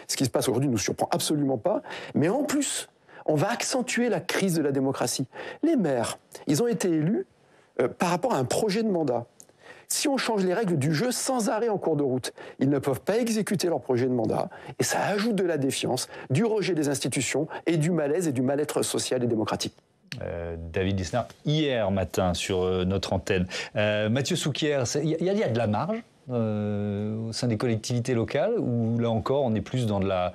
Ce qui se passe aujourd'hui ne nous surprend absolument pas, mais en plus, on va accentuer la crise de la démocratie. Les maires, ils ont été élus par rapport à un projet de mandat. Si on change les règles du jeu sans arrêt en cours de route, ils ne peuvent pas exécuter leur projet de mandat, et ça ajoute de la défiance, du rejet des institutions et du malaise et du mal-être social et démocratique. David Lisnard, hier matin sur notre antenne. Mathieu Souquier, il y a de la marge au sein des collectivités locales, ou là encore on est plus dans de la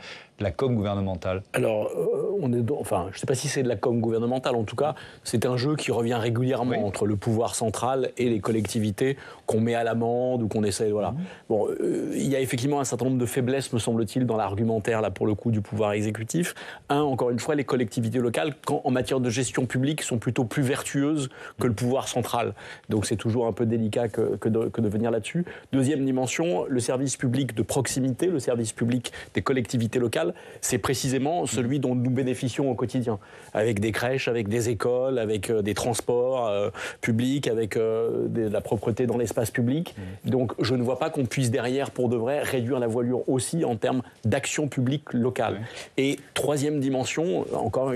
com gouvernementale? Alors, je ne sais pas si c'est de la com gouvernementale. En tout cas, c'est un jeu qui revient régulièrement entre le pouvoir central et les collectivités qu'on met à l'amende ou qu'on essaie. Voilà. Bon, il y a effectivement un certain nombre de faiblesses, me semble-t-il, dans l'argumentaire là pour le coup du pouvoir exécutif. Encore une fois, les collectivités locales, en matière de gestion publique, sont plutôt plus vertueuses que le pouvoir central. Donc, c'est toujours un peu délicat que de venir là-dessus. Deuxième dimension, le service public de proximité, le service public des collectivités locales. C'est précisément celui dont nous bénéficions au quotidien, avec des crèches, avec des écoles, avec des transports publics, avec de la propreté dans l'espace public. Donc je ne vois pas qu'on puisse derrière, pour de vrai, réduire la voilure aussi en termes d'action publique locale. Et troisième dimension, encore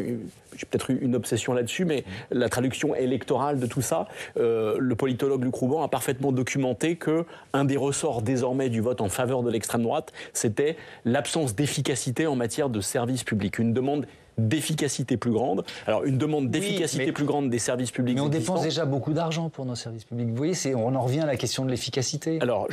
j'ai peut-être eu une obsession là-dessus, mais la traduction électorale de tout ça, le politologue Luc Rouban a parfaitement documenté qu'un des ressorts désormais du vote en faveur de l'extrême droite, c'était l'absence d'efficacité en matière de services publics. Une demande d'efficacité plus grande. Alors, une demande d'efficacité plus grande des services publics. Mais on dépense déjà beaucoup d'argent pour nos services publics. Vous voyez, on en revient à la question de l'efficacité. Alors,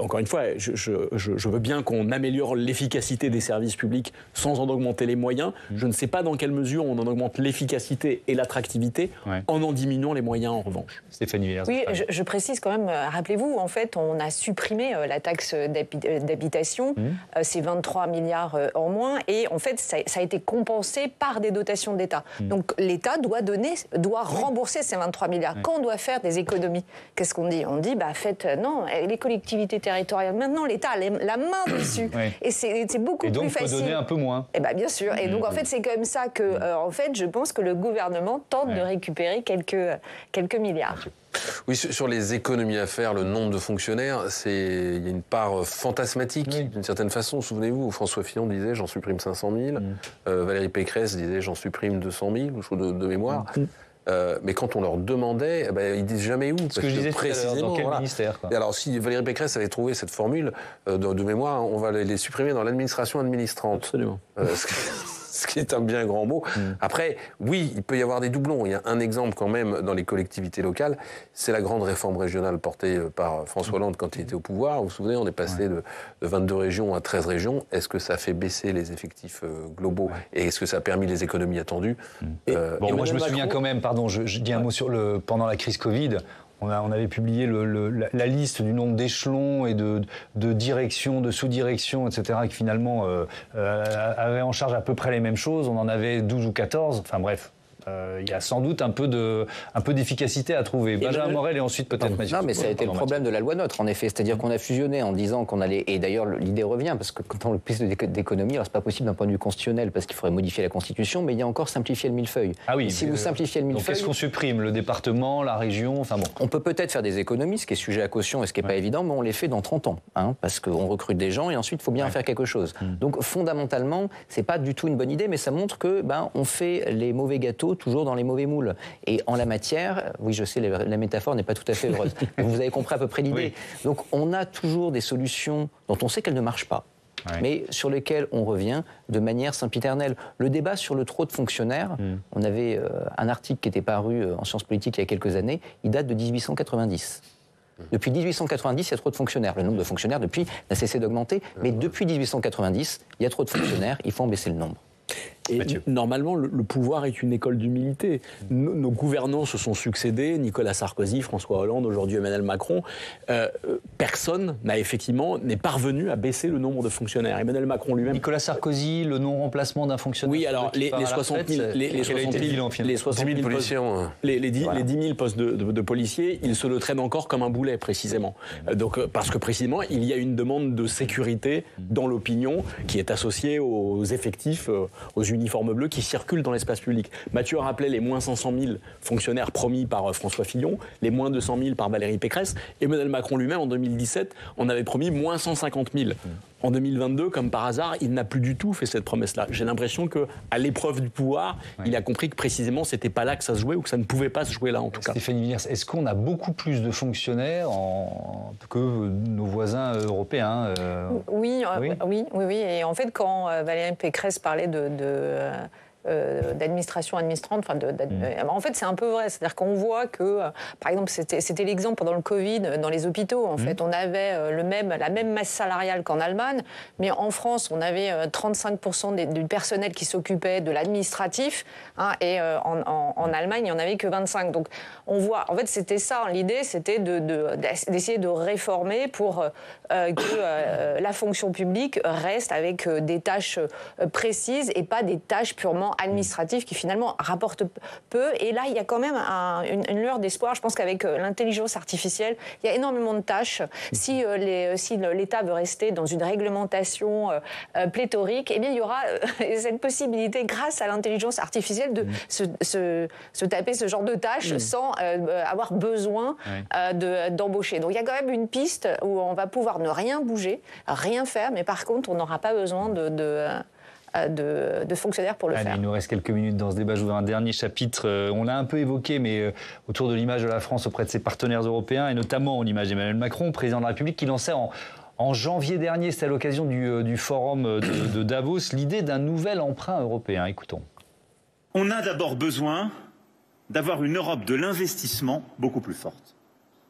encore une fois, je veux bien qu'on améliore l'efficacité des services publics sans en augmenter les moyens. Je ne sais pas dans quelle mesure on en augmente l'efficacité et l'attractivité en diminuant les moyens, en revanche. Stéphanie Villers. Oui, je précise quand même, rappelez-vous, en fait, on a supprimé la taxe d'habitation, c'est 23 milliards en moins, et en fait, ça a été compensé par des dotations de l'État. Donc l'État doit rembourser ces 23 milliards. Quand on doit faire des économies, qu'est-ce qu'on dit? On dit, faites, non, les collectivités territoriales, maintenant l'État a la main dessus. Et c'est beaucoup plus facile. Et donc, il faut donner un peu moins. Et bien sûr. Et donc, en fait, c'est comme ça que, en fait, je pense que le gouvernement tente de récupérer quelques milliards. Oui, sur les économies à faire, le nombre de fonctionnaires, il y a une part fantasmatique, d'une certaine façon. Souvenez-vous, François Fillon disait « j'en supprime 500 000 », Valérie Pécresse disait « j'en supprime 200 000 » de mémoire. Mais quand on leur demandait, ils disent jamais où. Ce que je disais précisément, dans quel ministère, quoi. Et alors, si Valérie Pécresse avait trouvé cette formule de mémoire, on va les supprimer dans l'administration administrante. Absolument. Ce qui est un bien grand mot. Après, oui, il peut y avoir des doublons. Il y a un exemple quand même dans les collectivités locales, c'est la grande réforme régionale portée par François Hollande quand il était au pouvoir. Vous vous souvenez, on est passé de 22 régions à 13 régions. Est-ce que ça a fait baisser les effectifs globaux et est-ce que ça a permis les économies attendues moi je me souviens quand même, pardon, je dis un mot sur pendant la crise Covid. On avait publié la liste du nombre d'échelons et de directions, de sous-directions, etc., qui finalement avaient en charge à peu près les mêmes choses. On en avait 12 ou 14, enfin bref. Il y a sans doute un peu d'efficacité à trouver. Benjamin Morel et ensuite peut-être Mathieu. Non, mais ça a été le problème de la loi NOTRe, en effet. C'est-à-dire qu'on a fusionné en disant qu'on allait... Et d'ailleurs, l'idée revient, parce que quand on piste d'économie, alors c'est pas possible d'un point de vue constitutionnel, parce qu'il faudrait modifier la Constitution, mais il y a encore simplifier le millefeuille. Ah oui. Et si vous simplifiez le millefeuille... Donc qu'est-ce qu'on supprime? Le département, la région, enfin bon. On peut peut-être faire des économies, ce qui est sujet à caution et ce qui n'est pas évident, mais on les fait dans 30 ans. Parce qu'on recrute des gens et ensuite, il faut bien faire quelque chose. Donc fondamentalement, c'est pas du tout une bonne idée, mais ça montre que on fait les mauvais gâteaux toujours dans les mauvais moules. Et en la matière, oui, je sais, la métaphore n'est pas tout à fait heureuse, mais vous avez compris à peu près l'idée. Donc on a toujours des solutions dont on sait qu'elles ne marchent pas, mais sur lesquelles on revient de manière sempiternelle. Le débat sur le trop de fonctionnaires, on avait un article qui était paru en Sciences Politiques il y a quelques années, il date de 1890. Depuis 1890, il y a trop de fonctionnaires. Le nombre de fonctionnaires, depuis, n'a cessé d'augmenter. Mais depuis 1890, il y a trop de fonctionnaires, il faut en baisser le nombre. Et normalement, le pouvoir est une école d'humilité. Nos gouvernants se sont succédés, Nicolas Sarkozy, François Hollande, aujourd'hui Emmanuel Macron. Personne n'est parvenu à baisser le nombre de fonctionnaires. Emmanuel Macron lui-même. Nicolas Sarkozy, le non-remplacement d'un fonctionnaire. Oui, alors les 60 000, les 10 000 postes de policiers, ils se le traînent encore comme un boulet, précisément. Donc, parce que précisément, il y a une demande de sécurité dans l'opinion qui est associée aux effectifs, aux uniformes bleus qui circulent dans l'espace public. Mathieu a rappelé les moins 500 000 fonctionnaires promis par François Fillon, les moins 200 000 par Valérie Pécresse. Emmanuel Macron lui-même, en 2017, en avait promis moins 150 000. En 2022, comme par hasard, il n'a plus du tout fait cette promesse-là. J'ai l'impression qu'à l'épreuve du pouvoir, il a compris que précisément, c'était pas là que ça se jouait ou que ça ne pouvait pas se jouer là, en tout cas. Stéphanie Villers, est-ce qu'on a beaucoup plus de fonctionnaires que nos voisins européens Oui. Et en fait, quand Valérie Pécresse parlait d'administration administrante. En fait, c'est un peu vrai. C'est-à-dire qu'on voit que, par exemple, c'était l'exemple pendant le Covid dans les hôpitaux. En fait, on avait la même masse salariale qu'en Allemagne, mais en France, on avait 35% du personnel qui s'occupait de l'administratif, et en Allemagne, il n'y en avait que 25%. Donc, on voit. En fait, c'était ça. L'idée, c'était d'essayer de réformer pour que la fonction publique reste avec des tâches précises et pas des tâches purement administratives qui finalement rapportent peu. Et là, il y a quand même une lueur d'espoir. Je pense qu'avec l'intelligence artificielle, il y a énormément de tâches. Si l'État veut rester dans une réglementation pléthorique, eh bien, il y aura cette possibilité, grâce à l'intelligence artificielle, de se taper ce genre de tâches sans avoir besoin d'embaucher. Donc, il y a quand même une piste où on va pouvoir ne rien bouger, rien faire, mais par contre, on n'aura pas besoin de fonctionnaires pour le faire. Il nous reste quelques minutes dans ce débat. Je voudrais un dernier chapitre. On l'a un peu évoqué, mais autour de l'image de la France auprès de ses partenaires européens, et notamment l'image d'Emmanuel Macron, président de la République, qui lançait en janvier dernier, c'était à l'occasion du forum de Davos, l'idée d'un nouvel emprunt européen. Écoutons. On a d'abord besoin d'avoir une Europe de l'investissement beaucoup plus forte.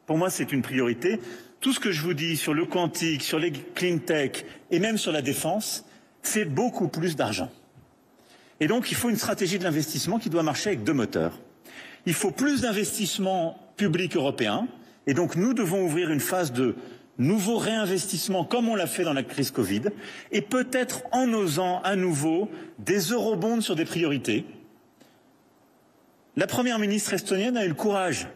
Pour moi, c'est une priorité. Tout ce que je vous dis sur le quantique, sur les clean tech et même sur la défense, c'est beaucoup plus d'argent. Et donc, il faut une stratégie de l'investissement qui doit marcher avec deux moteurs. Il faut plus d'investissements publics européens, et donc nous devons ouvrir une phase de nouveau réinvestissement comme on l'a fait dans la crise Covid, et peut-être en osant à nouveau des eurobonds sur des priorités. La première ministre estonienne a eu le courage,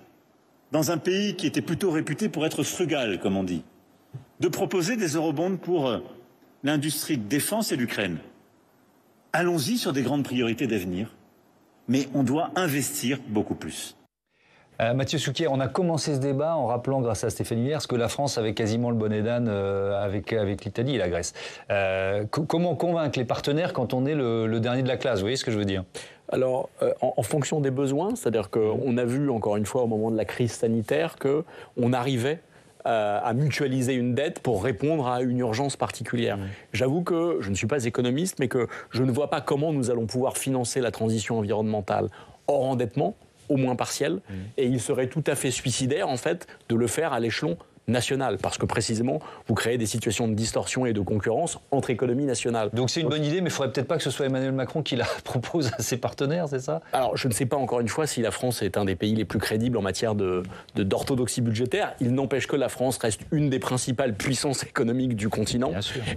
dans un pays qui était plutôt réputé pour être frugal, comme on dit, de proposer des eurobonds pour l'industrie de défense et l'Ukraine. Allons-y sur des grandes priorités d'avenir, mais on doit investir beaucoup plus. Mathieu Souquier, on a commencé ce débat en rappelant, grâce à Stéphanie Villers, que la France avait quasiment le bonnet d'âne avec l'Italie et la Grèce. Comment convaincre les partenaires quand on est le dernier de la classe? Vous voyez ce que je veux dire? Alors, en fonction des besoins, c'est-à-dire qu'on a vu, encore une fois, au moment de la crise sanitaire, qu'on arrivait à mutualiser une dette pour répondre à une urgence particulière. J'avoue que je ne suis pas économiste, mais que je ne vois pas comment nous allons pouvoir financer la transition environnementale hors endettement, au moins partiel, et il serait tout à fait suicidaire, en fait, de le faire à l'échelon national, parce que précisément, vous créez des situations de distorsion et de concurrence entre économies nationales. Donc c'est une bonne idée, mais il ne faudrait peut-être pas que ce soit Emmanuel Macron qui la propose à ses partenaires, c'est ça? Alors, je ne sais pas, encore une fois, si la France est un des pays les plus crédibles en matière d'orthodoxie budgétaire. Il n'empêche que la France reste une des principales puissances économiques du continent,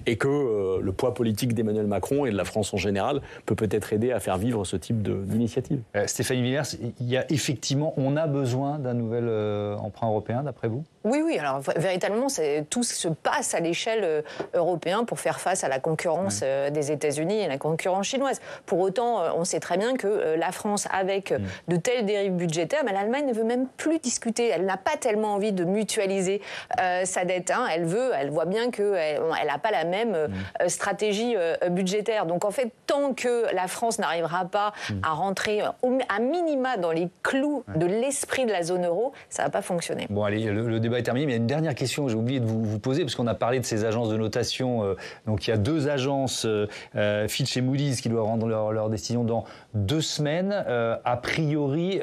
et que le poids politique d'Emmanuel Macron et de la France en général peut peut-être aider à faire vivre ce type d'initiative. Stéphanie Villers, on a besoin d'un nouvel emprunt européen, d'après vous? Oui, alors véritablement, tout se passe à l'échelle européenne pour faire face à la concurrence des États-Unis et la concurrence chinoise. Pour autant, on sait très bien que la France, avec de telles dérives budgétaires, mais l'Allemagne ne veut même plus discuter. Elle n'a pas tellement envie de mutualiser sa dette. Elle voit bien qu'elle n'a pas la même stratégie budgétaire. Donc en fait, tant que la France n'arrivera pas à rentrer à minima dans les clous de l'esprit de la zone euro, ça ne va pas fonctionner. Bon, allez, le débat est terminé, mais il y a une dernière question que j'ai oublié de vous poser, parce qu'on a parlé de ces agences de notation. Donc il y a deux agences, Fitch et Moody's, qui doivent rendre leur décision dans 2 semaines. A priori,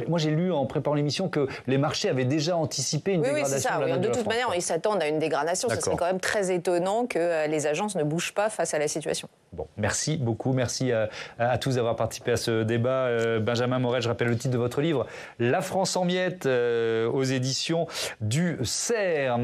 moi j'ai lu en préparant l'émission que les marchés avaient déjà anticipé une dégradation. Oui, c'est ça. de la note de la toute France. manière, ils s'attendent à une dégradation. Ce serait quand même très étonnant que les agences ne bougent pas face à la situation. Bon, merci beaucoup. Merci à tous d'avoir participé à ce débat. Benjamin Morel, je rappelle le titre de votre livre, La France en miettes, aux éditions du CERF.